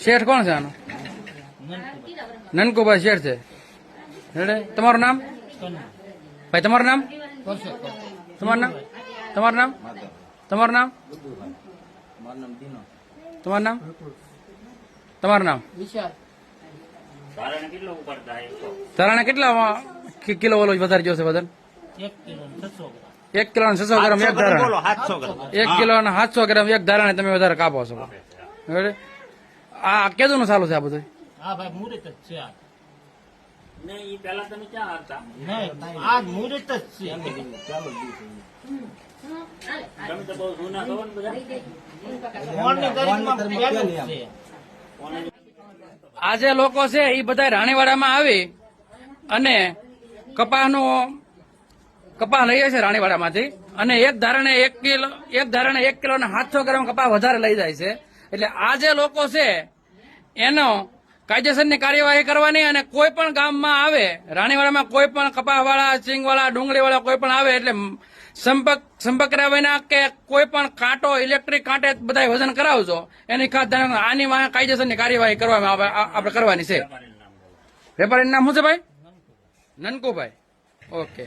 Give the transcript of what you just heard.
શેઠ કોણ છે આનો? નનકુભાઈ શેઠ છે. રેડે તમારું નામ ભાઈ? તમારું નામ? તમારું નામ? તમારું નામ? તમારું નામ? તમારું નામ? તમારું નામ? તારાને કેટલા કિલો ઓલો વધારે જોશે વજન? 1 કિલો 600 ગ્રામ એક ધારણા. 1 કિલો 700 ગ્રામ એક ધારણે તમે વધારે કાપો છો. આ કેદું નું ચાલુ છે આ બધું? હા ભાઈ મુહૂર્ત જ છે આ. નહીં ઈ પેલા તમે ક્યાં આવતા? નહીં આ મુહૂર્ત જ છે. તમે તો બહુ જૂના છો ને બધા. મોરની ગરીબમાં પહેલું જ છે. આ જે લોકો છે એ બધા રાણીવાડામાં આવી અને કપાસ લઈએ છે રાણીવાડામાંથી, અને એક ધારણે 1 કિલો ને 700 ગ્રામ કપાસ વધારે લઈ જાય છે. એટલે આ જે લોકો છે એનો કાયદેસરની કાર્યવાહી કરવાની, અને કોઈ પણ ગામમાં આવે રાણીવાડામાં કોઈ પણ કપાસવાળા, સિંગવાળા, ડુંગળીવાળા કોઈ પણ આવે એટલે સંપર્ક કરાવીના કે કોઈ પણ કાંટો, ઇલેક્ટ્રિક કાંટે બધા વજન કરાવજો. એની ખાસ આની કાયદેસરની કાર્યવાહી કરવામાં આપણે કરવાની છે. વેપારીનું નામ શું છે ભાઈ? નનકુભાઈ. ઓકે.